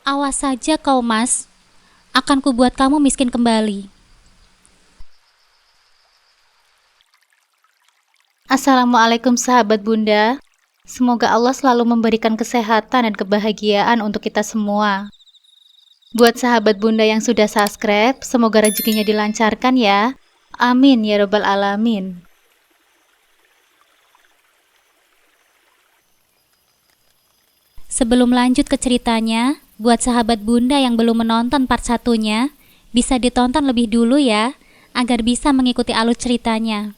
Awas saja kau, Mas. Akan kubuat kamu miskin kembali. Assalamualaikum sahabat Bunda. Semoga Allah selalu memberikan kesehatan dan kebahagiaan untuk kita semua. Buat sahabat Bunda yang sudah subscribe, semoga rezekinya dilancarkan ya. Amin ya robbal alamin. Sebelum lanjut ke ceritanya, buat sahabat Bunda yang belum menonton part 1-nya, bisa ditonton lebih dulu ya, agar bisa mengikuti alur ceritanya.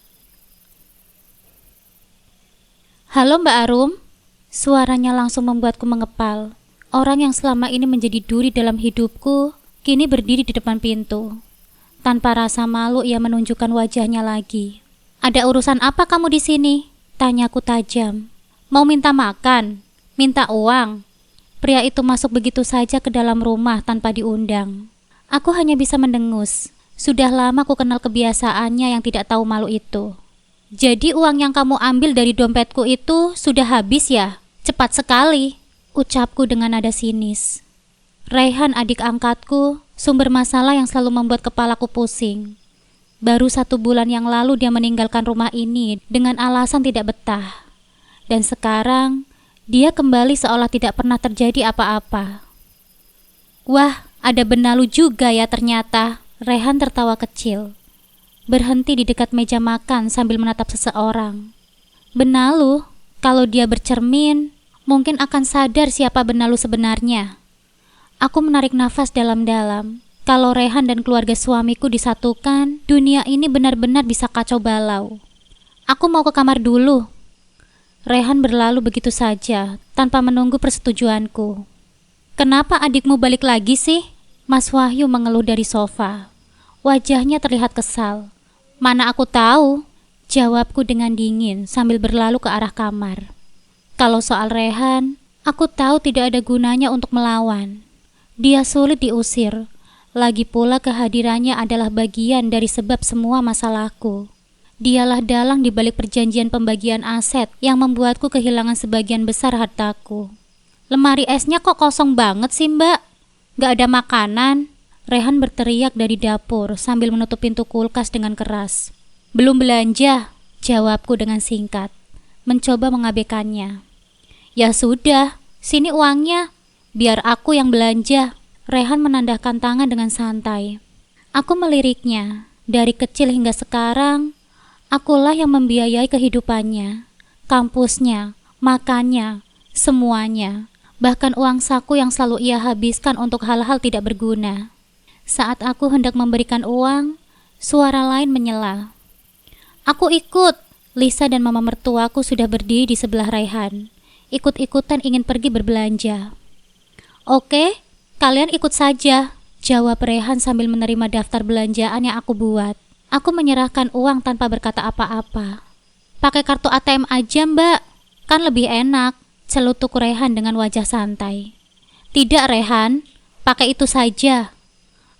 Halo Mbak Arum, suaranya langsung membuatku mengepal. Orang yang selama ini menjadi duri dalam hidupku, kini berdiri di depan pintu. Tanpa rasa malu ia menunjukkan wajahnya lagi. Ada urusan apa kamu di sini? Tanyaku tajam. Mau minta makan? Minta uang? Pria itu masuk begitu saja ke dalam rumah tanpa diundang. Aku hanya bisa mendengus. Sudah lama ku kenal kebiasaannya yang tidak tahu malu itu. Jadi uang yang kamu ambil dari dompetku itu sudah habis ya? Cepat sekali, ucapku dengan nada sinis. Raihan adik angkatku, sumber masalah yang selalu membuat kepalaku pusing. Baru 1 bulan yang lalu dia meninggalkan rumah ini dengan alasan tidak betah. Dan sekarang, dia kembali seolah tidak pernah terjadi apa-apa. Wah, ada benalu juga ya ternyata. Raihan tertawa kecil. Berhenti di dekat meja makan sambil menatap seseorang. Benalu, kalau dia bercermin, mungkin akan sadar siapa benalu sebenarnya. Aku menarik nafas dalam-dalam. Kalau Raihan dan keluarga suamiku disatukan, dunia ini benar-benar bisa kacau balau. Aku mau ke kamar dulu. Raihan berlalu begitu saja, tanpa menunggu persetujuanku. Kenapa adikmu balik lagi sih? Mas Wahyu mengeluh dari sofa. Wajahnya terlihat kesal. Mana aku tahu? Jawabku dengan dingin sambil berlalu ke arah kamar. Kalau soal Raihan, aku tahu tidak ada gunanya untuk melawan. Dia sulit diusir. Lagi pula kehadirannya adalah bagian dari sebab semua masalahku. Dialah dalang di balik perjanjian pembagian aset yang membuatku kehilangan sebagian besar hartaku. Lemari esnya kok kosong banget sih Mbak? Gak ada makanan? Raihan berteriak dari dapur sambil menutup pintu kulkas dengan keras. Belum belanja, jawabku dengan singkat, mencoba mengabaikannya. Ya sudah, sini uangnya, biar aku yang belanja. Raihan menandahkan tangan dengan santai. Aku meliriknya, dari kecil hingga sekarang, akulah yang membiayai kehidupannya, kampusnya, makannya, semuanya. Bahkan uang saku yang selalu ia habiskan untuk hal-hal tidak berguna. Saat aku hendak memberikan uang, suara lain menyela. Aku ikut. Lisa dan mama mertuaku sudah berdiri di sebelah Raihan. Ikut-ikutan ingin pergi berbelanja. Oke, kalian ikut saja, jawab Raihan sambil menerima daftar belanjaan yang aku buat. Aku menyerahkan uang tanpa berkata apa-apa. Pakai kartu ATM aja Mbak, kan lebih enak, celutuk Raihan dengan wajah santai. Tidak Raihan, pakai itu saja.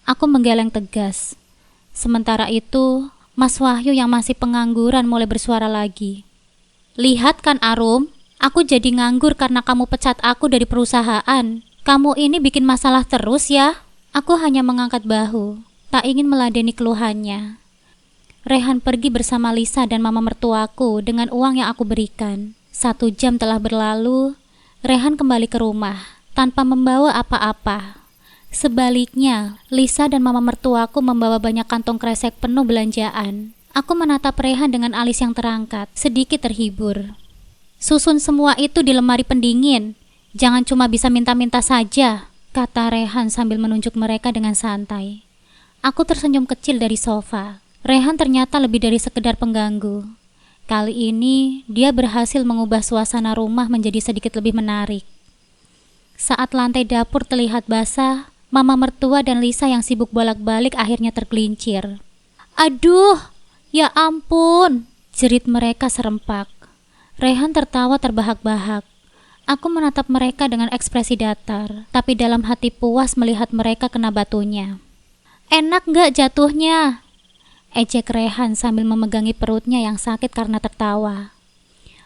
Aku menggeleng tegas. Sementara itu, Mas Wahyu yang masih pengangguran mulai bersuara lagi. Lihat kan Arum, aku jadi nganggur karena kamu pecat aku dari perusahaan. Kamu ini bikin masalah terus ya. Aku hanya mengangkat bahu, tak ingin meladeni keluhannya. Raihan pergi bersama Lisa dan mama mertuaku dengan uang yang aku berikan. 1 jam telah berlalu, Raihan kembali ke rumah tanpa membawa apa-apa. Sebaliknya, Lisa dan mama mertuaku membawa banyak kantong kresek penuh belanjaan. Aku menatap Raihan dengan alis yang terangkat, sedikit terhibur. Susun semua itu di lemari pendingin. Jangan cuma bisa minta-minta saja, kata Raihan sambil menunjuk mereka dengan santai. Aku tersenyum kecil dari sofa. Raihan ternyata lebih dari sekedar pengganggu. Kali ini, dia berhasil mengubah suasana rumah menjadi sedikit lebih menarik. Saat lantai dapur terlihat basah, mama mertua dan Lisa yang sibuk bolak-balik akhirnya tergelincir. Aduh, ya ampun, jerit mereka serempak. Raihan tertawa terbahak-bahak. Aku menatap mereka dengan ekspresi datar, tapi dalam hati puas melihat mereka kena batunya. Enak gak jatuhnya? Ejek Raihan sambil memegangi perutnya yang sakit karena tertawa.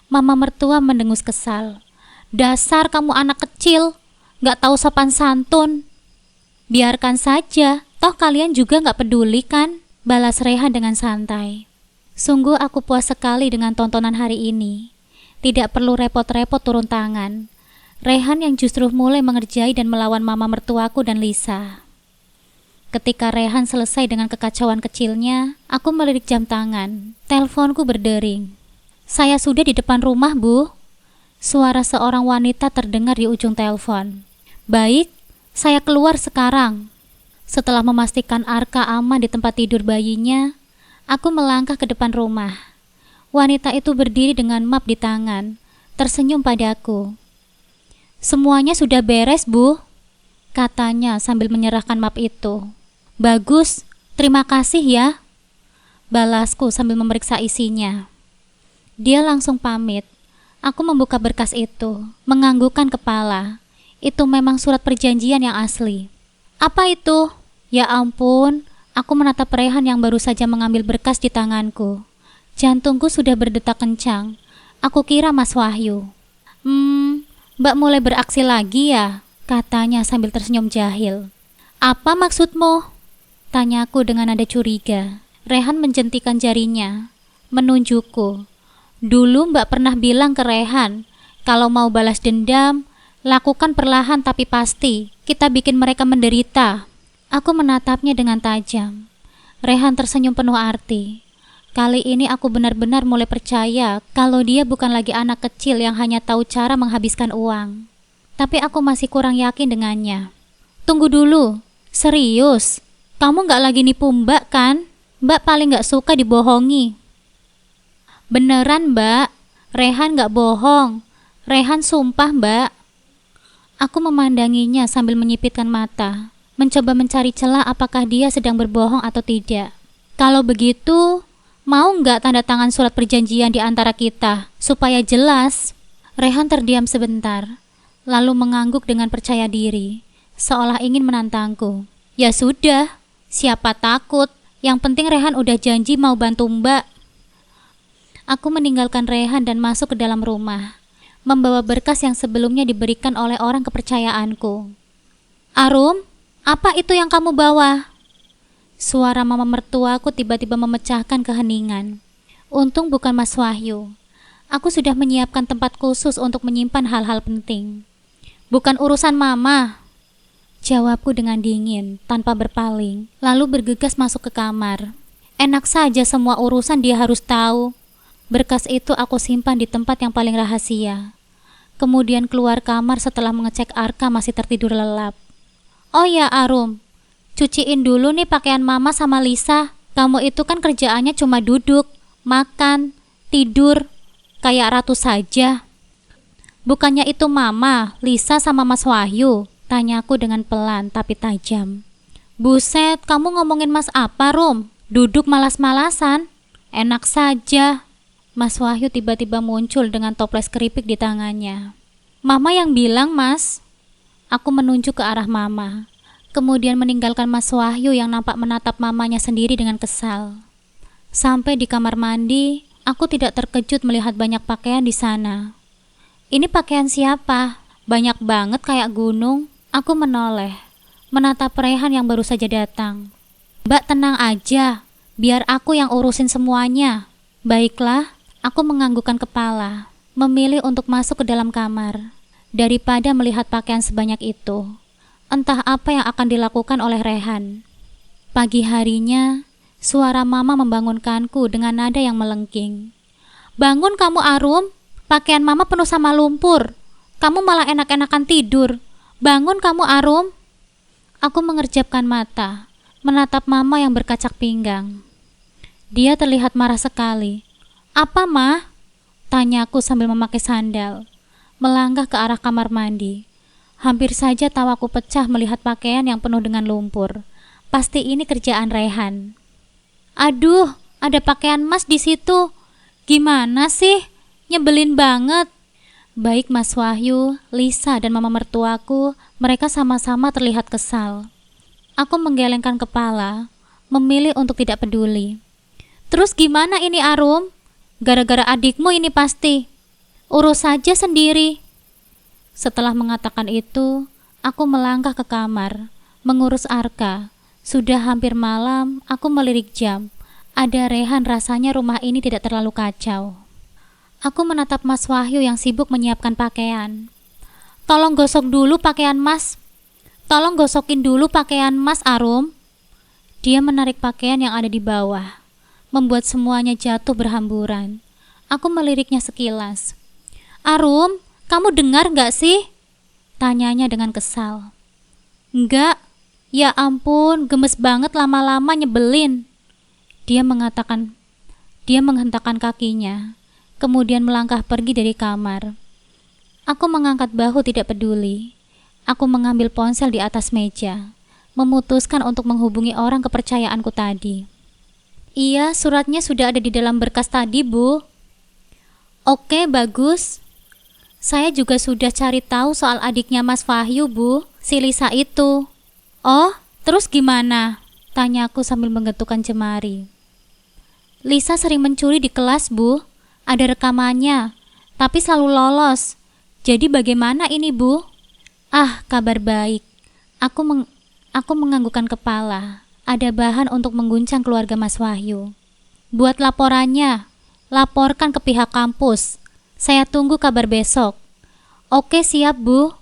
Mama mertua mendengus kesal. Dasar kamu anak kecil, Gak tahu sopan santun. Biarkan saja, toh kalian juga gak peduli kan? Balas Rehan dengan santai. Sungguh aku puas sekali dengan tontonan hari ini. Tidak perlu repot-repot turun tangan. Rehan yang justru mulai mengerjai dan melawan mama mertuaku dan Lisa. Ketika Rehan selesai dengan kekacauan kecilnya, aku melirik jam tangan. Teleponku berdering. Saya sudah di depan rumah, Bu. Suara seorang wanita terdengar di ujung telepon. Baik, saya keluar sekarang. Setelah memastikan Arka aman di tempat tidur bayinya, aku melangkah ke depan rumah. Wanita itu berdiri dengan map di tangan, tersenyum padaku. Semuanya sudah beres, Bu, katanya sambil menyerahkan map itu. Bagus, terima kasih ya, balasku sambil memeriksa isinya. Dia langsung pamit. Aku membuka berkas itu, menganggukkan kepala. Itu memang surat perjanjian yang asli. Apa itu? Ya ampun, aku menatap Rehan yang baru saja mengambil berkas di tanganku. Jantungku sudah berdetak kencang. Aku kira Mas Wahyu. Mbak mulai beraksi lagi ya? Katanya sambil tersenyum jahil. Apa maksudmu? Tanyaku dengan nada curiga. Rehan menjentikan jarinya, menunjukku. Dulu Mbak pernah bilang ke Rehan, kalau mau balas dendam, lakukan perlahan tapi pasti. Kita bikin mereka menderita. Aku menatapnya dengan tajam. Rehan tersenyum penuh arti. Kali ini aku benar-benar mulai percaya kalau dia bukan lagi anak kecil yang hanya tahu cara menghabiskan uang. Tapi aku masih kurang yakin dengannya. Tunggu dulu, serius? Kamu gak lagi nipu Mbak kan? Mbak paling gak suka dibohongi. Beneran Mbak, Rehan gak bohong. Rehan sumpah Mbak. Aku memandanginya sambil menyipitkan mata, mencoba mencari celah apakah dia sedang berbohong atau tidak. Kalau begitu, mau nggak tanda tangan surat perjanjian di antara kita, supaya jelas? Rehan terdiam sebentar, lalu mengangguk dengan percaya diri, seolah ingin menantangku. Ya sudah, siapa takut? Yang penting Rehan udah janji mau bantu Mbak. Aku meninggalkan Rehan dan masuk ke dalam rumah, membawa berkas yang sebelumnya diberikan oleh orang kepercayaanku. Arum, apa itu yang kamu bawa? Suara mama mertuaku tiba-tiba memecahkan keheningan. Untung bukan Mas Wahyu. Aku sudah menyiapkan tempat khusus untuk menyimpan hal-hal penting. Bukan urusan mama, jawabku dengan dingin, tanpa berpaling, lalu bergegas masuk ke kamar. Enak saja semua urusan dia harus tahu. Berkas itu aku simpan di tempat yang paling rahasia. Kemudian keluar kamar setelah mengecek Arka masih tertidur lelap. Oh ya Arum, cuciin dulu nih pakaian mama sama Lisa. Kamu itu kan kerjaannya cuma duduk, makan, tidur, kayak ratu saja. Bukannya itu mama, Lisa sama Mas Wahyu? Tanyaku dengan pelan tapi tajam. Buset, kamu ngomongin Mas apa Rum? Duduk malas-malasan. Enak saja. Mas Wahyu tiba-tiba muncul dengan toples keripik di tangannya. Mama yang bilang Mas. Aku menunjuk ke arah mama. Kemudian meninggalkan Mas Wahyu yang nampak menatap mamanya sendiri dengan kesal. Sampai di kamar mandi, aku tidak terkejut melihat banyak pakaian di sana. Ini pakaian siapa? Banyak banget kayak gunung. Aku menoleh, menatap Rehan yang baru saja datang. Mbak tenang aja, biar aku yang urusin semuanya. Baiklah, aku menganggukkan kepala, memilih untuk masuk ke dalam kamar, daripada melihat pakaian sebanyak itu. Entah apa yang akan dilakukan oleh Rehan. Pagi harinya, suara mama membangunkanku dengan nada yang melengking. Bangun kamu Arum, pakaian mama penuh sama lumpur. Kamu malah enak-enakan tidur. Bangun kamu Arum. Aku mengerjapkan mata, menatap mama yang berkacak pinggang. Dia terlihat marah sekali. Apa mah? Tanyaku sambil memakai sandal, melangkah ke arah kamar mandi. Hampir saja tawaku pecah melihat pakaian yang penuh dengan lumpur. Pasti ini kerjaan Rehan. Aduh, ada pakaian Mas di situ. Gimana sih? Nyebelin banget. Baik Mas Wahyu, Lisa dan mama mertuaku, mereka sama-sama terlihat kesal. Aku menggelengkan kepala, memilih untuk tidak peduli. Terus gimana ini Arum? Gara-gara adikmu ini pasti. Urus saja sendiri. Setelah mengatakan itu, Aku melangkah ke kamar, mengurus Arka. Sudah hampir malam, aku melirik jam. Ada Rehan, rasanya rumah ini tidak terlalu kacau. Aku menatap Mas Wahyu yang sibuk menyiapkan pakaian. Tolong gosok dulu pakaian Mas. Tolong gosokin dulu pakaian Mas Arum. Dia menarik pakaian yang ada di bawah, membuat semuanya jatuh berhamburan. Aku meliriknya sekilas. Arum, kamu dengar gak sih? Tanyanya dengan kesal. Enggak, ya ampun, gemes banget lama-lama nyebelin. Dia menghentakkan kakinya, kemudian melangkah pergi dari kamar. Aku mengangkat bahu tidak peduli. Aku mengambil ponsel di atas meja, memutuskan untuk menghubungi orang kepercayaanku tadi. Iya, suratnya sudah ada di dalam berkas tadi, Bu. Oke, bagus. Saya juga sudah cari tahu soal adiknya Mas Wahyu, Bu, si Lisa itu. Oh, terus gimana? Tanyaku sambil menggetukkan jemari. Lisa sering mencuri di kelas, Bu. Ada rekamannya, tapi selalu lolos. Jadi bagaimana ini, Bu? Ah, kabar baik. Aku menganggukkan kepala. Ada bahan untuk mengguncang keluarga Mas Wahyu. Buat laporannya. Laporkan ke pihak kampus. Saya tunggu kabar besok. Oke, siap, Bu.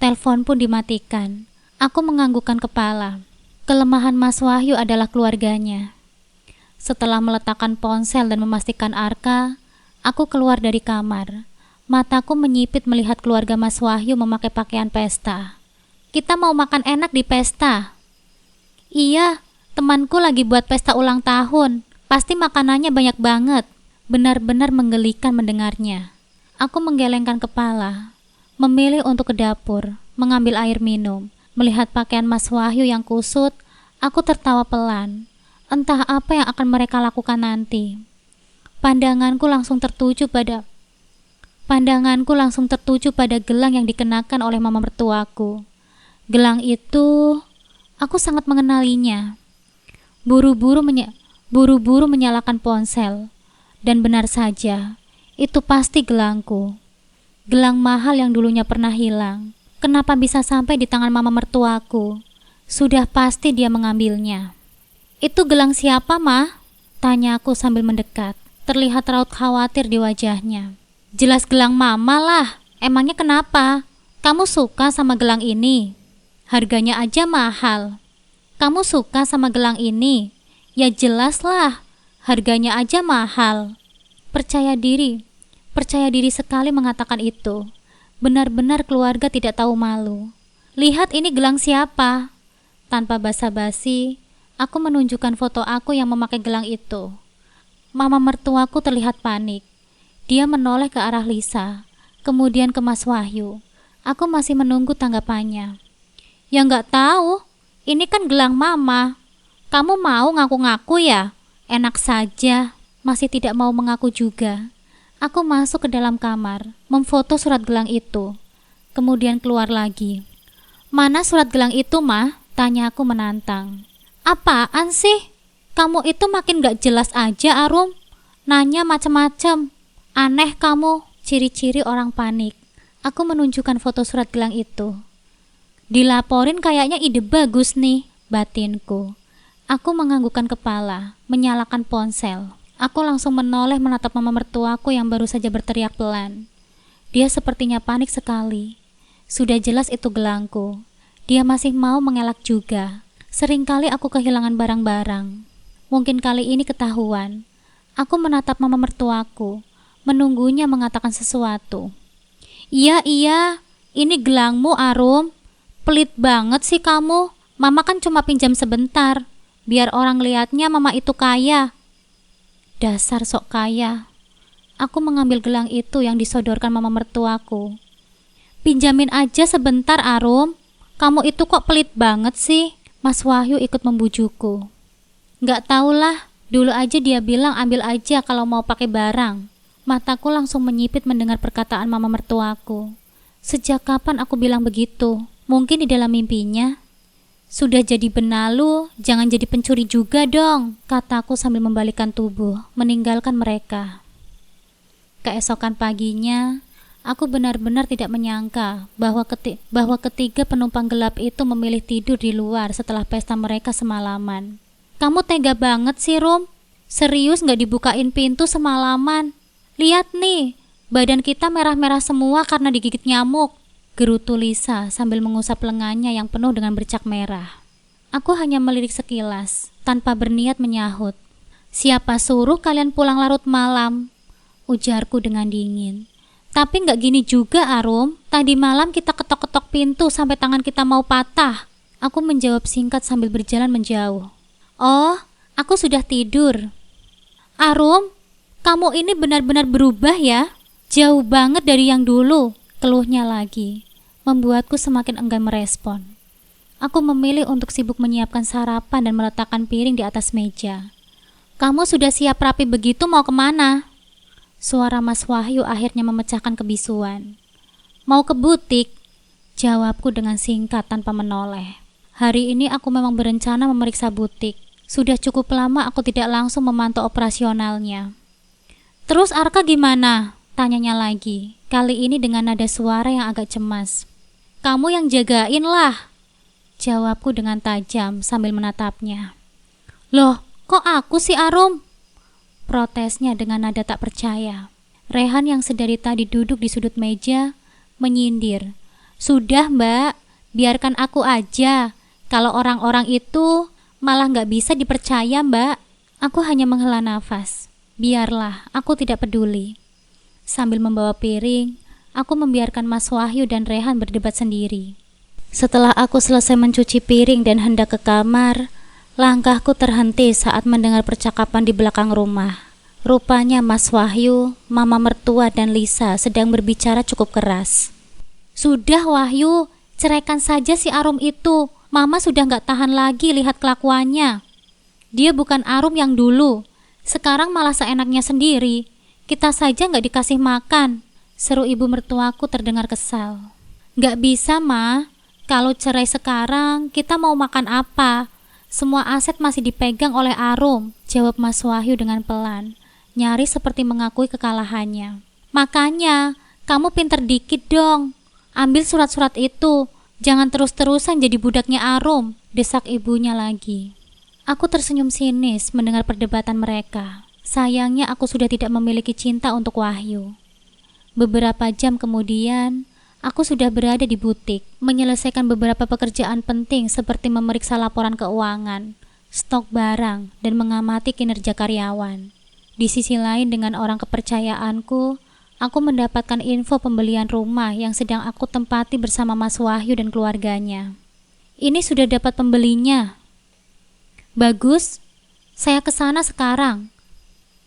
Telepon pun dimatikan. Aku menganggukkan kepala. Kelemahan Mas Wahyu adalah keluarganya. Setelah meletakkan ponsel dan memastikan Arka, aku keluar dari kamar. Mataku menyipit melihat keluarga Mas Wahyu memakai pakaian pesta. Kita mau makan enak di pesta. Iya, temanku lagi buat pesta ulang tahun. Pasti makanannya banyak banget. Benar-benar menggelikan mendengarnya. Aku menggelengkan kepala, memilih untuk ke dapur, mengambil air minum. Melihat pakaian Mas Wahyu yang kusut, aku tertawa pelan. Entah apa yang akan mereka lakukan nanti. Pandanganku langsung tertuju pada gelang yang dikenakan oleh mama mertuaku. Gelang itu, aku sangat mengenalinya. Buru-buru menyalakan ponsel. Dan benar saja, itu pasti gelangku. Gelang mahal yang dulunya pernah hilang. Kenapa bisa sampai di tangan mama mertuaku? Sudah pasti dia mengambilnya. Itu gelang siapa, Ma? Tanya aku sambil mendekat. Terlihat raut khawatir di wajahnya. Jelas gelang mama lah. Emangnya kenapa? Kamu suka sama gelang ini? Harganya aja mahal. Kamu suka sama gelang ini? Ya jelas lah. Harganya aja mahal. Percaya diri sekali mengatakan itu. Benar-benar keluarga tidak tahu malu. Lihat ini gelang siapa? Tanpa basa-basi, aku menunjukkan foto aku yang memakai gelang itu. Mama mertuaku terlihat panik. Dia menoleh ke arah Lisa, kemudian ke Mas Wahyu. Aku masih menunggu tanggapannya. Ya nggak tahu, ini kan gelang mama. Kamu mau ngaku-ngaku ya? Enak saja, masih tidak mau mengaku juga. Aku masuk ke dalam kamar, memfoto surat gelang itu. Kemudian keluar lagi. Mana surat gelang itu, Ma? Tanya aku menantang. Apaan sih? Kamu itu makin gak jelas aja, Arum. Nanya macem-macem. Aneh kamu, ciri-ciri orang panik. Aku menunjukkan foto surat gelang itu. Dilaporin kayaknya ide bagus nih, batinku. Aku menganggukkan kepala, menyalakan ponsel. Aku langsung menoleh menatap mama mertuaku yang baru saja berteriak pelan. Dia sepertinya panik sekali. Sudah jelas itu gelangku. Dia masih mau mengelak juga. Seringkali aku kehilangan barang-barang. Mungkin kali ini ketahuan. Aku menatap mama mertuaku, menunggunya mengatakan sesuatu. Iya, ini gelangmu, Arum. Pelit banget sih kamu. Mama kan cuma pinjam sebentar. Biar orang lihatnya mama itu kaya. Dasar sok kaya. Aku mengambil gelang itu yang disodorkan mama mertuaku. Pinjamin aja sebentar, Arum. Kamu itu kok pelit banget sih? Mas Wahyu ikut membujukku. Gak tahulah, dulu aja dia bilang ambil aja kalau mau pakai barang. Mataku langsung menyipit mendengar perkataan mama mertuaku. Sejak kapan aku bilang begitu? Mungkin di dalam mimpinya. Sudah jadi benalu, jangan jadi pencuri juga dong, kataku sambil membalikkan tubuh, meninggalkan mereka. Keesokan paginya, Aku benar-benar tidak menyangka bahwa ketiga penumpang gelap itu memilih tidur di luar setelah pesta mereka semalaman. Kamu tega banget sih, Rum. Serius gak dibukain pintu semalaman? Lihat nih, badan kita merah-merah semua karena digigit nyamuk, gerutu Lisa sambil mengusap lengannya yang penuh dengan bercak merah. Aku hanya melirik sekilas, tanpa berniat menyahut. Siapa suruh kalian pulang larut malam? Ujarku dengan dingin. Tapi nggak gini juga, Arum. Tadi malam kita ketok-ketok pintu sampai tangan kita mau patah. Aku menjawab singkat sambil berjalan menjauh. Oh, aku sudah tidur. Arum, kamu ini benar-benar berubah ya. Jauh banget dari yang dulu, keluhnya lagi. Membuatku semakin enggan merespon. Aku memilih untuk sibuk menyiapkan sarapan dan meletakkan piring di atas meja. Kamu sudah siap rapi begitu mau kemana? Suara Mas Wahyu akhirnya memecahkan kebisuan. Mau ke butik, jawabku dengan singkat tanpa menoleh. Hari ini aku memang berencana memeriksa butik. Sudah cukup lama aku tidak langsung memantau operasionalnya. Terus Arka gimana? Tanyanya lagi, kali ini dengan nada suara yang agak cemas. Kamu yang jagain lah, jawabku dengan tajam sambil menatapnya. Loh, kok aku sih, Arum? Protesnya dengan nada tak percaya. Rehan yang sedari tadi duduk di sudut meja menyindir. Sudah Mbak, biarkan aku aja. Kalau orang-orang itu malah gak bisa dipercaya Mbak. Aku hanya menghela nafas. Biarlah, aku tidak peduli. Sambil membawa piring, aku membiarkan Mas Wahyu dan Rehan berdebat sendiri. Setelah aku selesai mencuci piring dan hendak ke kamar, langkahku terhenti saat mendengar percakapan di belakang rumah. Rupanya Mas Wahyu, Mama mertua dan Lisa sedang berbicara cukup keras. Sudah Wahyu, ceraikan saja si Arum itu. Mama sudah gak tahan lagi lihat kelakuannya. Dia bukan Arum yang dulu. Sekarang malah seenaknya sendiri. Kita saja gak dikasih makan, seru ibu mertuaku terdengar kesal. Gak bisa Ma, kalau cerai sekarang kita mau makan apa? Semua aset masih dipegang oleh Arum, jawab Mas Wahyu dengan pelan, nyaris seperti mengakui kekalahannya. Makanya, kamu pinter dikit dong. Ambil surat-surat itu, jangan terus-terusan jadi budaknya Arum, desak ibunya lagi. Aku tersenyum sinis mendengar perdebatan mereka. Sayangnya aku sudah tidak memiliki cinta untuk Wahyu. Beberapa jam kemudian, aku sudah berada di butik, menyelesaikan beberapa pekerjaan penting seperti memeriksa laporan keuangan, stok barang, dan mengamati kinerja karyawan. Di sisi lain dengan orang kepercayaanku, aku mendapatkan info pembelian rumah yang sedang aku tempati bersama Mas Wahyu dan keluarganya. Ini sudah dapat pembelinya. Bagus, saya ke sana sekarang.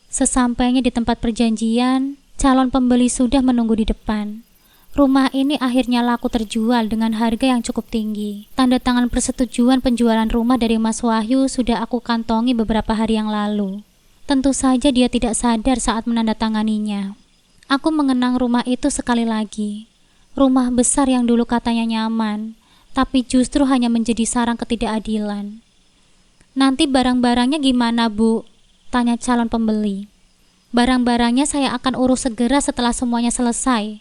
Sesampainya di tempat perjanjian, calon pembeli sudah menunggu di depan. Rumah ini akhirnya laku terjual dengan harga yang cukup tinggi. Tanda tangan persetujuan penjualan rumah dari Mas Wahyu sudah aku kantongi beberapa hari yang lalu. Tentu saja dia tidak sadar saat menandatanganinya. Aku mengenang rumah itu sekali lagi. Rumah besar yang dulu katanya nyaman, tapi justru hanya menjadi sarang ketidakadilan. Nanti barang-barangnya gimana, Bu? Tanya calon pembeli. Barang-barangnya saya akan urus segera setelah semuanya selesai,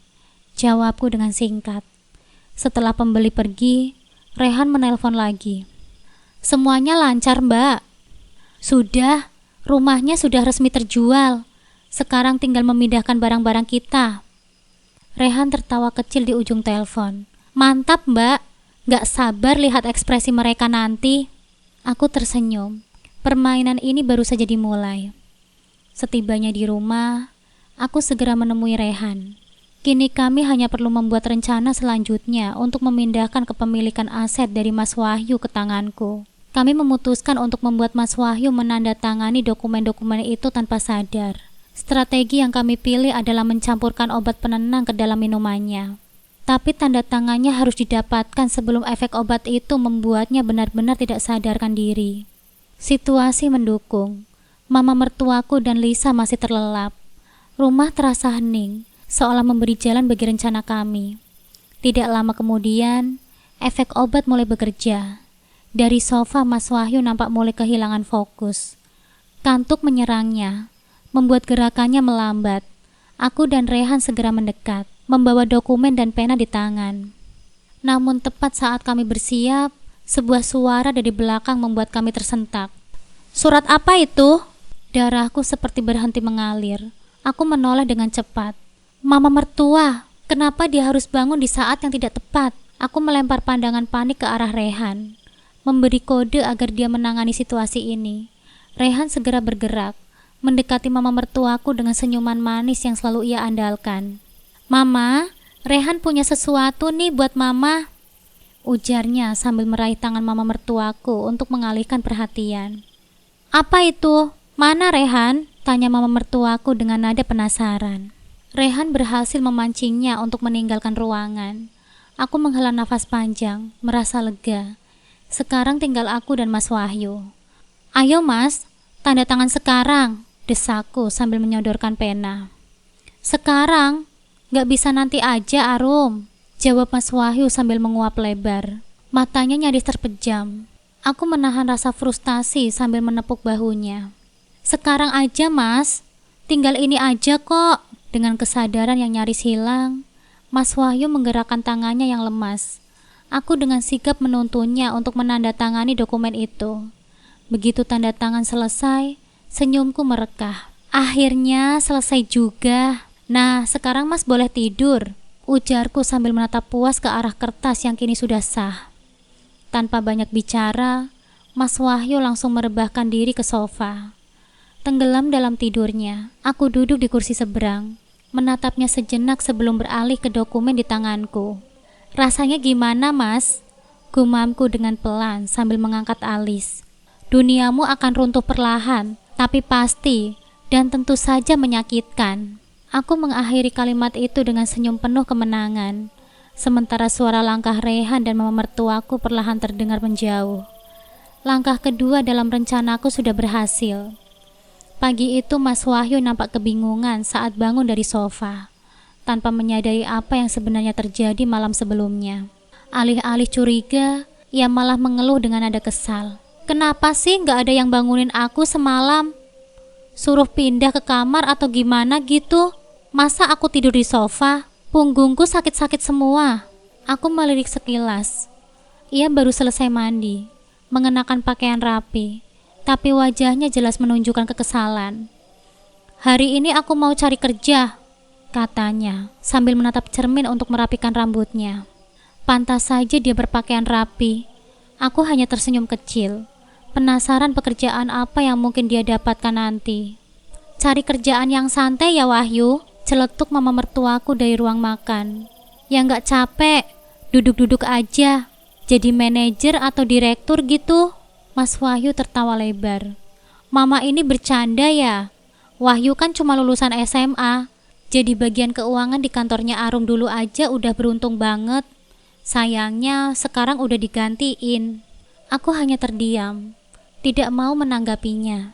jawabku dengan singkat. Setelah pembeli pergi, Rehan menelpon lagi. Semuanya lancar, Mbak. Sudah, rumahnya sudah resmi terjual. Sekarang tinggal memindahkan barang-barang kita. Rehan tertawa kecil di ujung telepon. Mantap, Mbak. Gak sabar lihat ekspresi mereka nanti. Aku tersenyum. Permainan ini baru saja dimulai. Setibanya di rumah, aku segera menemui Rehan. Kini kami hanya perlu membuat rencana selanjutnya untuk memindahkan kepemilikan aset dari Mas Wahyu ke tanganku. Kami memutuskan untuk membuat Mas Wahyu menandatangani dokumen-dokumen itu tanpa sadar. Strategi yang kami pilih adalah mencampurkan obat penenang ke dalam minumannya. Tapi tanda tangannya harus didapatkan sebelum efek obat itu membuatnya benar-benar tidak sadarkan diri. Situasi mendukung. Mama mertuaku dan Lisa masih terlelap. Rumah terasa hening, seolah memberi jalan bagi rencana kami. Tidak lama kemudian, efek obat mulai bekerja. Dari sofa Mas Wahyu nampak mulai kehilangan fokus. Kantuk menyerangnya, membuat gerakannya melambat. Aku dan Rehan segera mendekat. membawa dokumen dan pena di tangan. Namun tepat saat kami bersiap, sebuah suara dari belakang membuat kami tersentak. "Surat apa itu?" Darahku seperti berhenti mengalir. Aku menoleh dengan cepat. "Mama mertua, kenapa dia harus bangun di saat yang tidak tepat?" Aku melempar pandangan panik ke arah Rehan, memberi kode agar dia menangani situasi ini. Rehan segera bergerak, mendekati mama mertuaku dengan senyuman manis yang selalu ia andalkan. "Mama, Rehan punya sesuatu nih buat mama," ujarnya sambil meraih tangan mama mertuaku untuk mengalihkan perhatian. "Apa itu? Mana Rehan?" tanya mama mertuaku dengan nada penasaran. Rehan berhasil memancingnya untuk meninggalkan ruangan. Aku menghela nafas panjang, merasa lega. Sekarang tinggal aku dan Mas Wahyu. "Ayo Mas, tanda tangan sekarang," desaku sambil menyodorkan pena. "Sekarang? Gak bisa nanti aja, Arum," jawab Mas Wahyu sambil menguap lebar. Matanya nyaris terpejam. Aku menahan rasa frustasi sambil menepuk bahunya. "Sekarang aja Mas, tinggal ini aja kok." Dengan kesadaran yang nyaris hilang, Mas Wahyu menggerakkan tangannya yang lemas. Aku dengan sigap menuntunnya untuk menandatangani dokumen itu. Begitu tanda tangan selesai, senyumku merekah. Akhirnya selesai juga. "Nah, sekarang Mas boleh tidur," ujarku sambil menatap puas ke arah kertas yang kini sudah sah. Tanpa banyak bicara, Mas Wahyu langsung merebahkan diri ke sofa. Tenggelam dalam tidurnya, aku duduk di kursi seberang, menatapnya sejenak sebelum beralih ke dokumen di tanganku. "Rasanya gimana, Mas?" gumamku dengan pelan sambil mengangkat alis. "Duniamu akan runtuh perlahan, tapi pasti dan tentu saja menyakitkan." Aku mengakhiri kalimat itu dengan senyum penuh kemenangan, sementara suara langkah Rehan dan mama mertuaku perlahan terdengar menjauh. Langkah kedua dalam rencanaku sudah berhasil. Pagi itu Mas Wahyu nampak kebingungan saat bangun dari sofa, tanpa menyadari apa yang sebenarnya terjadi malam sebelumnya. Alih-alih curiga, ia malah mengeluh dengan nada kesal. "Kenapa sih gak ada yang bangunin aku semalam? Suruh pindah ke kamar atau gimana gitu? Masa aku tidur di sofa? Punggungku sakit-sakit semua." Aku melirik sekilas. Ia baru selesai mandi, mengenakan pakaian rapi, tapi wajahnya jelas menunjukkan kekesalan. "Hari ini aku mau cari kerja," katanya, sambil menatap cermin untuk merapikan rambutnya. Pantas saja dia berpakaian rapi. Aku hanya tersenyum kecil, penasaran pekerjaan apa yang mungkin dia dapatkan nanti. "Cari kerjaan yang santai ya Wahyu," celetuk mama mertuaku dari ruang makan. "Ya nggak capek, duduk-duduk aja. Jadi manajer atau direktur gitu." Mas Wahyu tertawa lebar. "Mama ini bercanda ya? Wahyu kan cuma lulusan SMA. Jadi bagian keuangan di kantornya Arum dulu aja udah beruntung banget. Sayangnya sekarang udah digantiin." Aku hanya terdiam, tidak mau menanggapinya.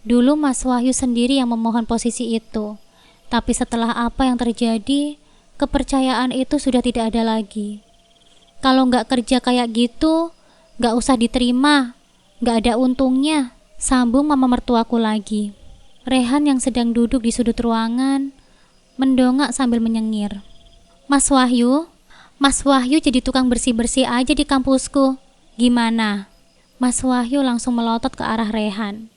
Dulu Mas Wahyu sendiri yang memohon posisi itu. Tapi setelah apa yang terjadi, kepercayaan itu sudah tidak ada lagi. "Kalau nggak kerja kayak gitu, nggak usah diterima, nggak ada untungnya," sambung mama mertuaku lagi. Rehan yang sedang duduk di sudut ruangan mendongak sambil menyengir. Mas Wahyu jadi tukang bersih-bersih aja di kampusku. Gimana?" Mas Wahyu langsung melotot ke arah Rehan.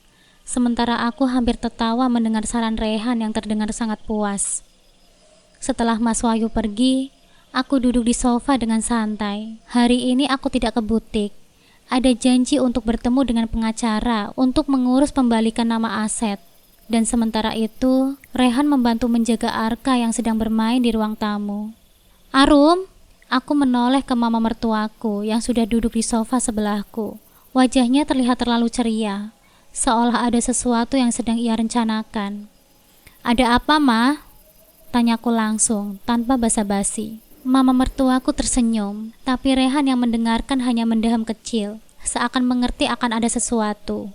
Sementara aku hampir tertawa mendengar saran Rehan yang terdengar sangat puas. Setelah Mas Wahyu pergi, aku duduk di sofa dengan santai. Hari ini aku tidak ke butik. Ada janji untuk bertemu dengan pengacara untuk mengurus pembalikan nama aset. Dan sementara itu, Rehan membantu menjaga Arka yang sedang bermain di ruang tamu. "Arum," aku menoleh ke mama mertuaku yang sudah duduk di sofa sebelahku. Wajahnya terlihat terlalu ceria, seolah ada sesuatu yang sedang ia rencanakan. "Ada apa, Ma?" tanyaku langsung, tanpa basa-basi. Mama mertuaku tersenyum, tapi Rehan yang mendengarkan hanya mendaham kecil, seakan mengerti akan ada sesuatu.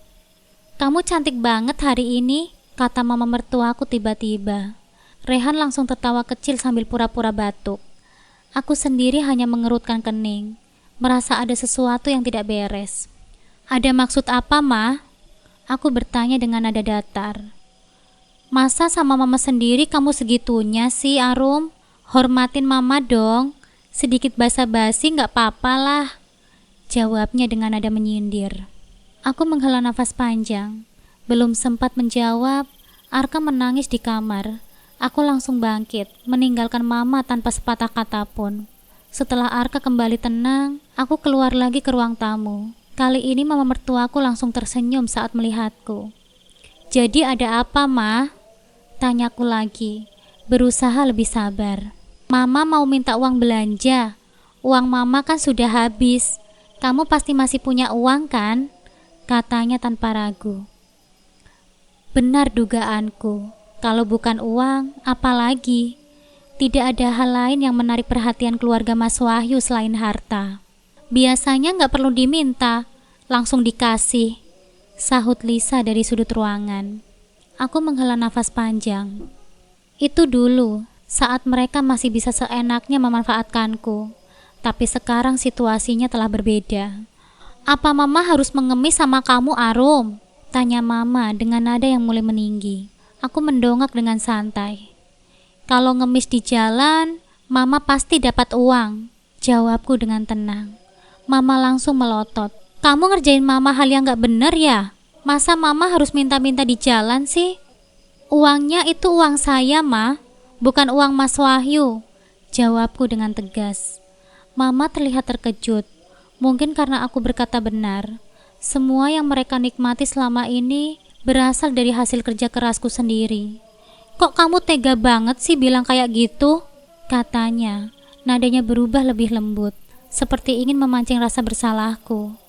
"Kamu cantik banget hari ini," kata mama mertuaku tiba-tiba. Rehan langsung tertawa kecil sambil pura-pura batuk. Aku sendiri hanya mengerutkan kening, merasa ada sesuatu yang tidak beres. "Ada maksud apa, Ma?" Aku bertanya dengan nada datar. "Masa sama mama sendiri kamu segitunya sih, Arum? Hormatin mama dong. Sedikit basa-basi nggak apa-apa lah. Jawabnya dengan nada menyindir. Aku menghela nafas panjang. Belum sempat menjawab, Arka menangis di kamar. Aku langsung bangkit, meninggalkan mama tanpa sepatah kata pun. Setelah Arka kembali tenang, aku keluar lagi ke ruang tamu. Kali ini mama mertuaku langsung tersenyum saat melihatku. Jadi ada apa, Ma? Tanyaku lagi, berusaha lebih sabar. Mama mau minta uang belanja. Uang mama kan sudah habis. Kamu pasti masih punya uang kan? Katanya tanpa ragu. Benar dugaanku. Kalau bukan uang, apa lagi? Tidak ada hal lain yang menarik perhatian keluarga Mas Wahyu selain harta. Biasanya nggak perlu diminta, langsung dikasih. Sahut Lisa dari sudut ruangan. Aku menghela nafas panjang. Itu dulu, saat mereka masih bisa seenaknya memanfaatkanku. Tapi sekarang situasinya telah berbeda. Apa mama harus mengemis sama kamu, Arum? Tanya mama dengan nada yang mulai meninggi. Aku mendongak dengan santai. Kalau ngemis di jalan, mama pasti dapat uang. Jawabku dengan tenang. Mama langsung melotot. Kamu ngerjain mama hal yang gak bener ya? Masa mama harus minta-minta di jalan sih? Uangnya itu uang saya, Ma. Bukan uang Mas Wahyu. Jawabku dengan tegas. Mama terlihat terkejut. Mungkin karena aku berkata benar. Semua yang mereka nikmati selama ini berasal dari hasil kerja kerasku sendiri. Kok kamu tega banget sih bilang kayak gitu? Katanya. Nadanya berubah lebih lembut, seperti ingin memancing rasa bersalahku.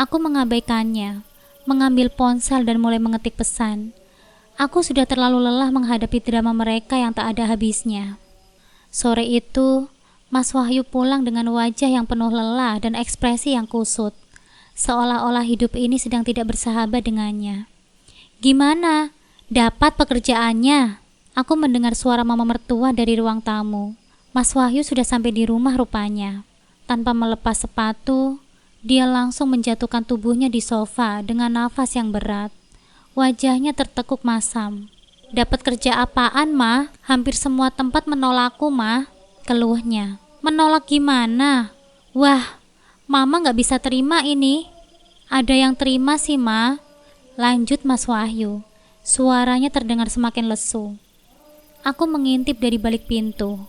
Aku mengabaikannya, mengambil ponsel dan mulai mengetik pesan. Aku sudah terlalu lelah menghadapi drama mereka yang tak ada habisnya. Sore itu, Mas Wahyu pulang dengan wajah yang penuh lelah dan ekspresi yang kusut, seolah-olah hidup ini sedang tidak bersahabat dengannya. Gimana? Dapat pekerjaannya? Aku mendengar suara mama mertua dari ruang tamu. Mas Wahyu sudah sampai di rumah rupanya. Tanpa melepas sepatu, dia langsung menjatuhkan tubuhnya di sofa dengan nafas yang berat. Wajahnya tertekuk masam. Dapat kerja apaan, Ma? Hampir semua tempat menolakku, Ma. Keluhnya. Menolak gimana? Wah, Mama gak bisa terima ini. Ada yang terima sih, Ma. Lanjut Mas Wahyu. Suaranya terdengar semakin lesu. Aku mengintip dari balik pintu.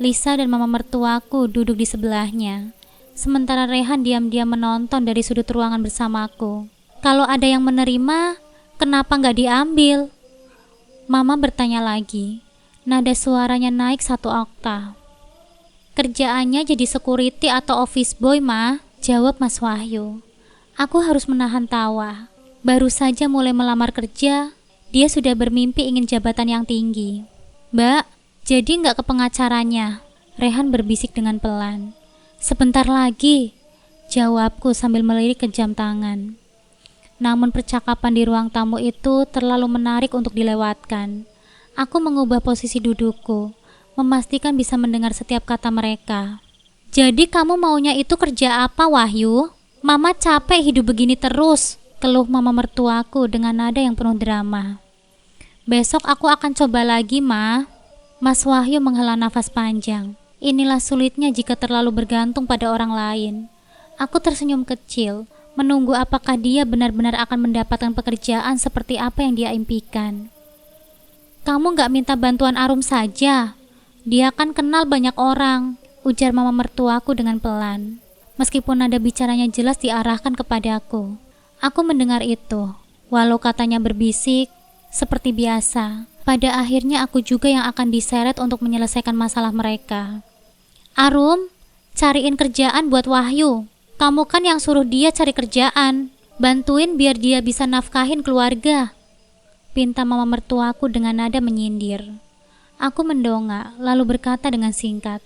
Lisa dan mama mertuaku duduk di sebelahnya. Sementara Rehan diam-diam menonton dari sudut ruangan bersamaku. Kalau ada yang menerima, kenapa gak diambil? Mama bertanya lagi. Nada suaranya naik 1 oktav. Kerjaannya jadi security atau office boy, Ma, jawab Mas Wahyu. Aku harus menahan tawa. Baru saja mulai melamar kerja, dia sudah bermimpi ingin jabatan yang tinggi. Mbak, jadi nggak ke pengacaranya? Rehan berbisik dengan pelan. Sebentar lagi, jawabku sambil melirik ke jam tangan. Namun percakapan di ruang tamu itu terlalu menarik untuk dilewatkan. Aku mengubah posisi dudukku, memastikan bisa mendengar setiap kata mereka. Jadi kamu maunya itu kerja apa, Wahyu? Mama capek hidup begini terus, keluh mama mertuaku dengan nada yang penuh drama. Besok aku akan coba lagi, Ma. Mas Wahyu menghela nafas panjang. Inilah sulitnya jika terlalu bergantung pada orang lain. Aku tersenyum kecil, menunggu apakah dia benar-benar akan mendapatkan pekerjaan seperti apa yang dia impikan. Kamu gak minta bantuan Arum saja? Dia kan kenal banyak orang, ujar mama mertuaku dengan pelan. Meskipun nada bicaranya jelas diarahkan kepadaku. Aku mendengar itu, walau katanya berbisik, seperti biasa. Pada akhirnya aku juga yang akan diseret untuk menyelesaikan masalah mereka. Arum, cariin kerjaan buat Wahyu. Kamu kan yang suruh dia cari kerjaan. Bantuin biar dia bisa nafkahin keluarga. Pinta mama mertuaku dengan nada menyindir. Aku mendongak, lalu berkata dengan singkat.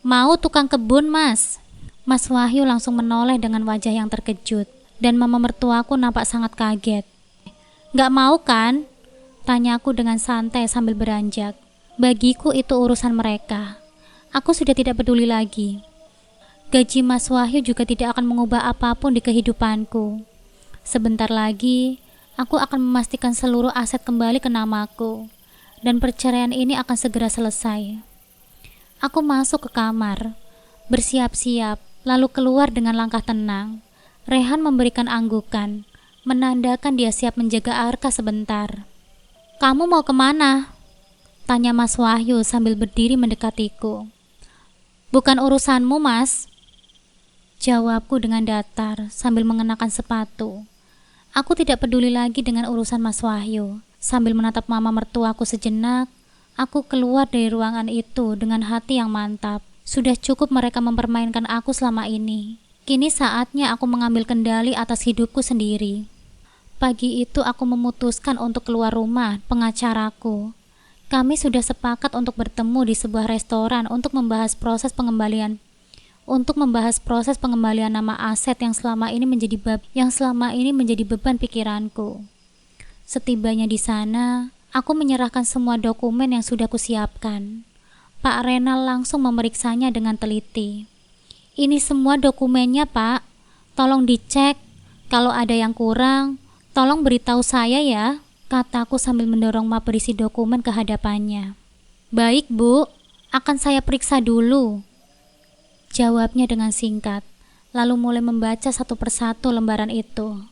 Mau tukang kebun, Mas? Mas Wahyu langsung menoleh dengan wajah yang terkejut. Dan mama mertuaku nampak sangat kaget. Gak mau kan? Tanyaku dengan santai sambil beranjak. Bagiku itu urusan mereka. Aku sudah tidak peduli lagi. Gaji Mas Wahyu juga tidak akan mengubah apapun di kehidupanku. Sebentar lagi, aku akan memastikan seluruh aset kembali ke namaku. Dan perceraian ini akan segera selesai. Aku masuk ke kamar, bersiap-siap, lalu keluar dengan langkah tenang. Rehan memberikan anggukan, menandakan dia siap menjaga Arka sebentar. "Kamu mau kemana?" tanya Mas Wahyu sambil berdiri mendekatiku. "Bukan urusanmu, Mas," jawabku dengan datar sambil mengenakan sepatu. Aku tidak peduli lagi dengan urusan Mas Wahyu. Sambil menatap mama mertuaku sejenak, aku keluar dari ruangan itu dengan hati yang mantap. Sudah cukup mereka mempermainkan aku selama ini. Kini saatnya aku mengambil kendali atas hidupku sendiri. Pagi itu aku memutuskan untuk keluar rumah pengacaraku. Kami sudah sepakat untuk bertemu di sebuah restoran untuk membahas proses pengembalian nama aset yang selama ini menjadi beban pikiranku. Setibanya di sana, aku menyerahkan semua dokumen yang sudah kusiapkan. Pak Renal langsung memeriksanya dengan teliti. "Ini semua dokumennya, Pak. Tolong dicek. Kalau ada yang kurang, tolong beritahu saya ya," kataku sambil mendorong map berisi dokumen ke hadapannya. "Baik, Bu. Akan saya periksa dulu," jawabnya dengan singkat, lalu mulai membaca satu persatu lembaran itu.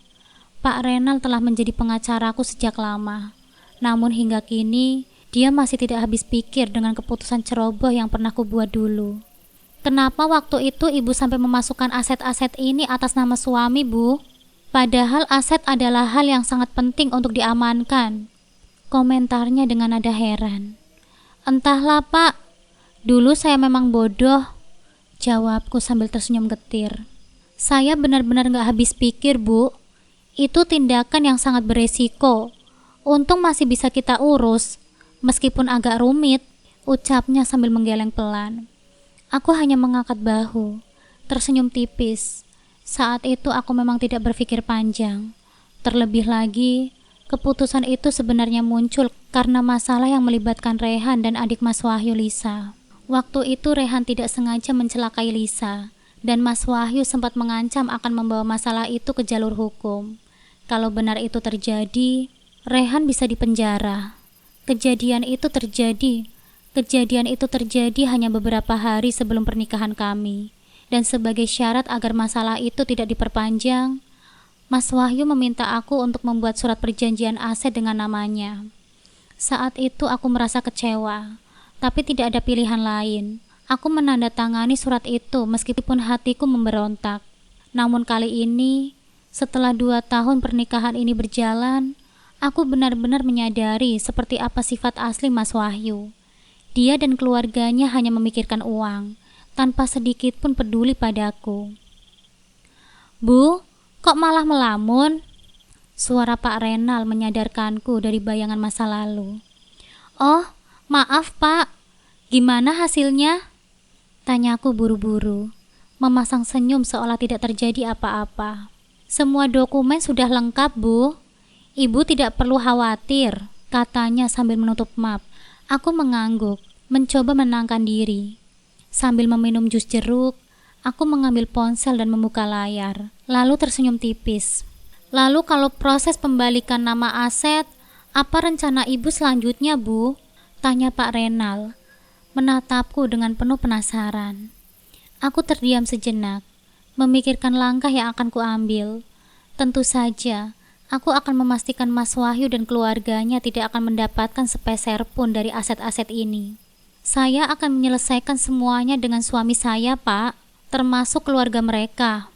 Pak Renal telah menjadi pengacaraku sejak lama, namun hingga kini dia masih tidak habis pikir dengan keputusan ceroboh yang pernah kubuat dulu. "Kenapa waktu itu Ibu sampai memasukkan aset-aset ini atas nama suami, Bu? Padahal aset adalah hal yang sangat penting untuk diamankan," komentarnya dengan nada heran. "Entahlah, Pak. Dulu saya memang bodoh," jawabku sambil tersenyum getir. "Saya benar-benar gak habis pikir, Bu. Itu tindakan yang sangat beresiko. Untung masih bisa kita urus, meskipun agak rumit," ucapnya sambil menggeleng pelan. Aku hanya mengangkat bahu, tersenyum tipis. Saat itu aku memang tidak berpikir panjang. Terlebih lagi, keputusan itu sebenarnya muncul karena masalah yang melibatkan Rehan dan adik Mas Wahyu, Lisa. Waktu itu Rehan tidak sengaja mencelakai Lisa, dan Mas Wahyu sempat mengancam akan membawa masalah itu ke jalur hukum. Kalau benar itu terjadi, Rehan bisa dipenjara. Kejadian itu terjadi hanya beberapa hari sebelum pernikahan kami, dan sebagai syarat agar masalah itu tidak diperpanjang, Mas Wahyu meminta aku untuk membuat surat perjanjian aset dengan namanya. Saat itu aku merasa kecewa, tapi tidak ada pilihan lain. Aku menandatangani surat itu meskipun hatiku memberontak. Namun kali ini, setelah 2 tahun pernikahan ini berjalan, aku benar-benar menyadari seperti apa sifat asli Mas Wahyu. Dia dan keluarganya hanya memikirkan uang, tanpa sedikit pun peduli padaku. "Bu, kok malah melamun?" Suara Pak Renal menyadarkanku dari bayangan masa lalu. "Oh, maaf Pak, gimana hasilnya?" tanyaku buru-buru, memasang senyum seolah tidak terjadi apa-apa. "Semua dokumen sudah lengkap, Bu. Ibu tidak perlu khawatir," katanya sambil menutup map. Aku mengangguk, mencoba menenangkan diri. Sambil meminum jus jeruk, aku mengambil ponsel dan membuka layar, lalu tersenyum tipis. "Lalu kalau proses pembalikan nama aset, apa rencana Ibu selanjutnya, Bu?" tanya Pak Renal, menatapku dengan penuh penasaran. Aku terdiam sejenak, memikirkan langkah yang akan kuambil. Tentu saja, aku akan memastikan Mas Wahyu dan keluarganya tidak akan mendapatkan sepeser pun dari aset-aset ini. Saya akan menyelesaikan semuanya dengan suami saya, Pak, termasuk keluarga mereka.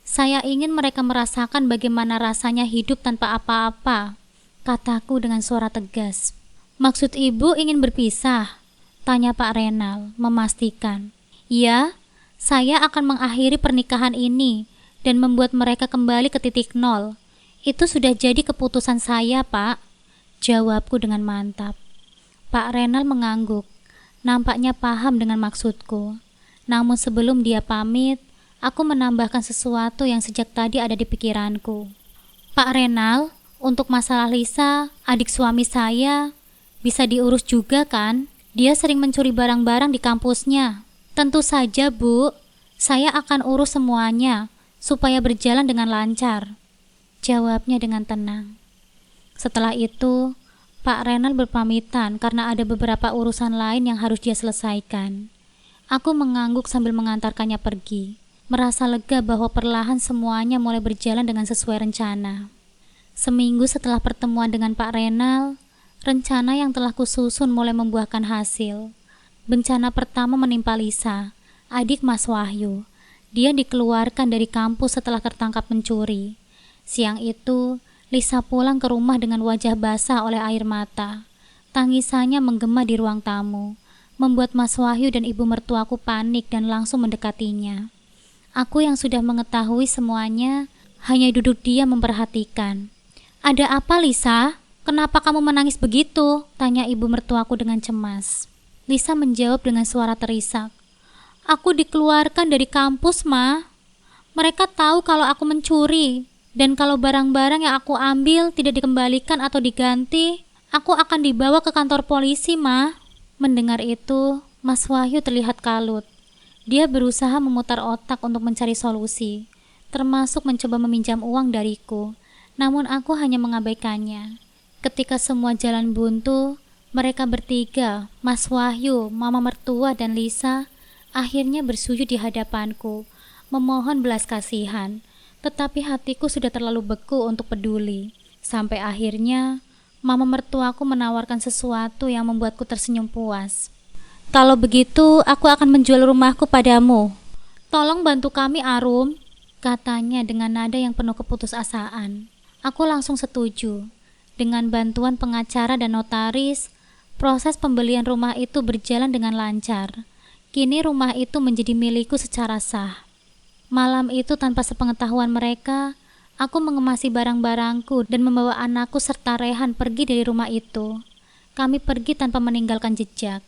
Saya ingin mereka merasakan bagaimana rasanya hidup tanpa apa-apa, kataku dengan suara tegas. "Maksud Ibu ingin berpisah?" tanya Pak Renal, memastikan. "Ya, saya akan mengakhiri pernikahan ini dan membuat mereka kembali ke titik nol. Itu sudah jadi keputusan saya, Pak," jawabku dengan mantap. Pak Renal mengangguk, nampaknya paham dengan maksudku. Namun sebelum dia pamit, aku menambahkan sesuatu yang sejak tadi ada di pikiranku. "Pak Renal, untuk masalah Lisa, adik suami saya, bisa diurus juga kan? Dia sering mencuri barang-barang di kampusnya." "Tentu saja, Bu. Saya akan urus semuanya supaya berjalan dengan lancar," jawabnya dengan tenang. Setelah itu, Pak Renal berpamitan karena ada beberapa urusan lain yang harus dia selesaikan. Aku mengangguk sambil mengantarkannya pergi, merasa lega bahwa perlahan semuanya mulai berjalan dengan sesuai rencana. Seminggu setelah pertemuan dengan Pak Renal, rencana yang telah kususun mulai membuahkan hasil. Bencana pertama menimpa Lisa, adik Mas Wahyu. Dia dikeluarkan dari kampus setelah tertangkap mencuri. Siang itu, Lisa pulang ke rumah dengan wajah basah oleh air mata. Tangisannya menggema di ruang tamu, membuat Mas Wahyu dan ibu mertuaku panik dan langsung mendekatinya. Aku yang sudah mengetahui semuanya, hanya duduk diam memperhatikan. "Ada apa, Lisa? Kenapa kamu menangis begitu?" tanya ibu mertuaku dengan cemas. Lisa menjawab dengan suara terisak. "Aku dikeluarkan dari kampus, Ma. Mereka tahu kalau aku mencuri, dan kalau barang-barang yang aku ambil tidak dikembalikan atau diganti, aku akan dibawa ke kantor polisi, Ma." Mendengar itu, Mas Wahyu terlihat kalut. Dia berusaha memutar otak untuk mencari solusi, termasuk mencoba meminjam uang dariku, namun aku hanya mengabaikannya. Ketika semua jalan buntu, mereka bertiga, Mas Wahyu, Mama mertua, dan Lisa, akhirnya bersujud di hadapanku, memohon belas kasihan. Tetapi hatiku sudah terlalu beku untuk peduli. Sampai akhirnya, Mama mertuaku menawarkan sesuatu yang membuatku tersenyum puas. "Kalau begitu, aku akan menjual rumahku padamu. Tolong bantu kami, Arum," katanya dengan nada yang penuh keputusasaan. Aku langsung setuju. Dengan bantuan pengacara dan notaris, proses pembelian rumah itu berjalan dengan lancar. Kini rumah itu menjadi milikku secara sah. Malam itu tanpa sepengetahuan mereka, aku mengemasi barang-barangku dan membawa anakku serta Rehan pergi dari rumah itu. Kami pergi tanpa meninggalkan jejak.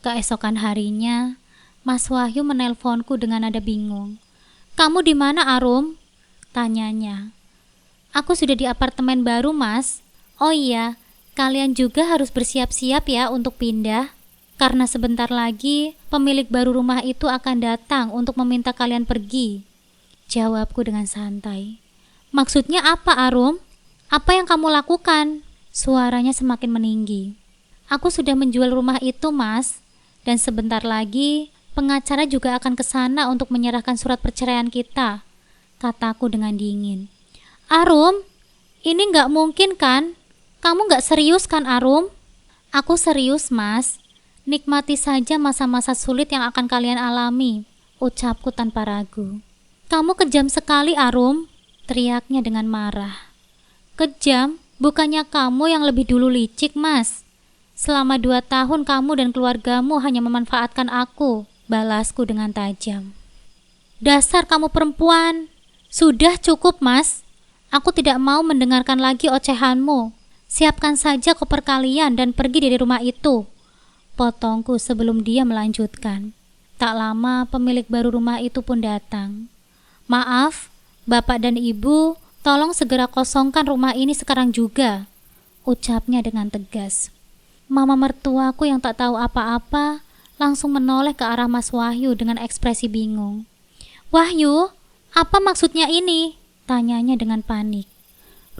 Keesokan harinya, Mas Wahyu menelponku dengan nada bingung. "Kamu di mana, Arum?" tanyanya. "Aku sudah di apartemen baru, Mas." "Oh iya, kalian juga harus bersiap-siap ya untuk pindah, karena sebentar lagi pemilik baru rumah itu akan datang untuk meminta kalian pergi," jawabku dengan santai. "Maksudnya apa, Arum? Apa yang kamu lakukan?" Suaranya semakin meninggi. "Aku sudah menjual rumah itu, Mas, dan sebentar lagi pengacara juga akan ke sana untuk menyerahkan surat perceraian kita," kataku dengan dingin. "Arum, ini nggak mungkin kan? Kamu nggak serius kan, Arum?" "Aku serius, Mas. Nikmati saja masa-masa sulit yang akan kalian alami," ucapku tanpa ragu. "Kamu kejam sekali, Arum," teriaknya dengan marah. "Kejam? Bukannya kamu yang lebih dulu licik, Mas. Selama 2 tahun kamu dan keluargamu hanya memanfaatkan aku," balasku dengan tajam. "Dasar kamu perempuan. Sudah cukup, Mas. Aku tidak mau mendengarkan lagi ocehanmu. Siapkan saja koper kalian dan pergi dari rumah itu," potongku sebelum dia melanjutkan. Tak lama pemilik baru rumah itu pun datang. "Maaf, Bapak dan Ibu, tolong segera kosongkan rumah ini sekarang juga," ucapnya dengan tegas. Mama mertuaku yang tak tahu apa-apa langsung menoleh ke arah Mas Wahyu dengan ekspresi bingung. "Wahyu, apa maksudnya ini?" tanyanya dengan panik.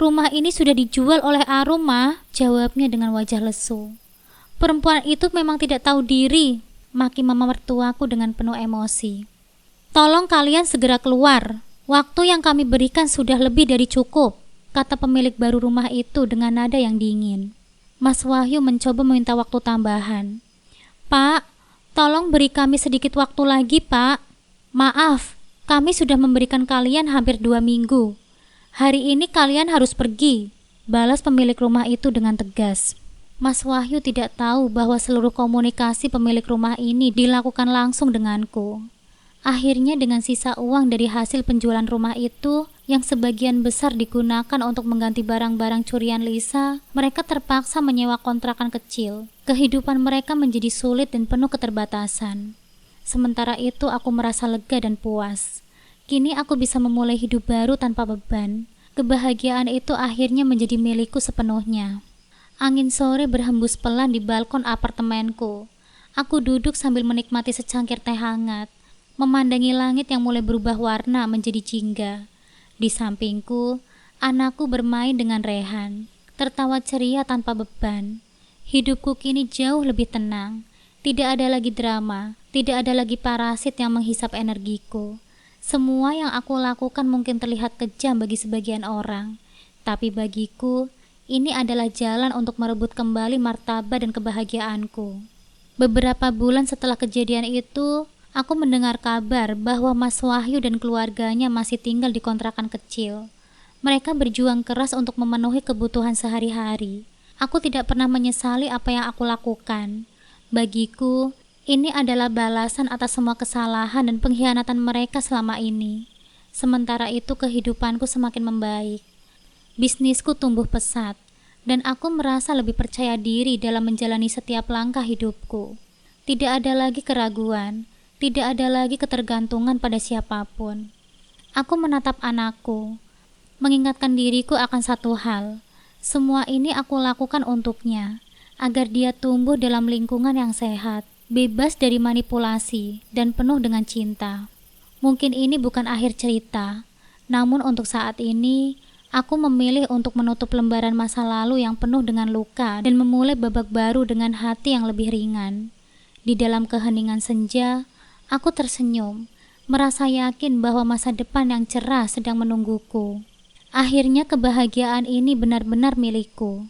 "Rumah ini sudah dijual oleh Arum, Ma," jawabnya dengan wajah lesu. "Perempuan itu memang tidak tahu diri," maki mama mertuaku dengan penuh emosi. "Tolong kalian segera keluar. Waktu yang kami berikan sudah lebih dari cukup," kata pemilik baru rumah itu dengan nada yang dingin. Mas Wahyu mencoba meminta waktu tambahan. "Pak, tolong beri kami sedikit waktu lagi, Pak. Maaf, kami sudah memberikan kalian hampir 2 minggu. Hari ini kalian harus pergi," balas pemilik rumah itu dengan tegas. Mas Wahyu tidak tahu bahwa seluruh komunikasi pemilik rumah ini dilakukan langsung denganku. Akhirnya dengan sisa uang dari hasil penjualan rumah itu, yang sebagian besar digunakan untuk mengganti barang-barang curian Lisa, mereka terpaksa menyewa kontrakan kecil. Kehidupan mereka menjadi sulit dan penuh keterbatasan. Sementara itu aku merasa lega dan puas. Kini aku bisa memulai hidup baru tanpa beban. Kebahagiaan itu akhirnya menjadi milikku sepenuhnya. Angin sore berhembus pelan di balkon apartemenku. Aku duduk sambil menikmati secangkir teh hangat, memandangi langit yang mulai berubah warna menjadi jingga. Di sampingku, anakku bermain dengan Rehan, tertawa ceria tanpa beban. Hidupku kini jauh lebih tenang. Tidak ada lagi drama, Tidak ada lagi parasit yang menghisap energiku. Semua yang aku lakukan mungkin terlihat kejam bagi sebagian orang, tapi bagiku, ini adalah jalan untuk merebut kembali martabat dan kebahagiaanku. Beberapa bulan setelah kejadian itu, aku mendengar kabar bahwa Mas Wahyu dan keluarganya masih tinggal di kontrakan kecil. Mereka berjuang keras untuk memenuhi kebutuhan sehari-hari. Aku tidak pernah menyesali apa yang aku lakukan. Bagiku, ini adalah balasan atas semua kesalahan dan pengkhianatan mereka selama ini. Sementara itu kehidupanku semakin membaik. Bisnisku tumbuh pesat, dan aku merasa lebih percaya diri dalam menjalani setiap langkah hidupku. Tidak ada lagi keraguan, tidak ada lagi ketergantungan pada siapapun. Aku menatap anakku, mengingatkan diriku akan satu hal. Semua ini aku lakukan untuknya, agar dia tumbuh dalam lingkungan yang sehat, bebas dari manipulasi, dan penuh dengan cinta. Mungkin ini bukan akhir cerita, namun untuk saat ini, aku memilih untuk menutup lembaran masa lalu yang penuh dengan luka dan memulai babak baru dengan hati yang lebih ringan. Di dalam keheningan senja, aku tersenyum, merasa yakin bahwa masa depan yang cerah sedang menungguku. Akhirnya kebahagiaan ini benar-benar milikku.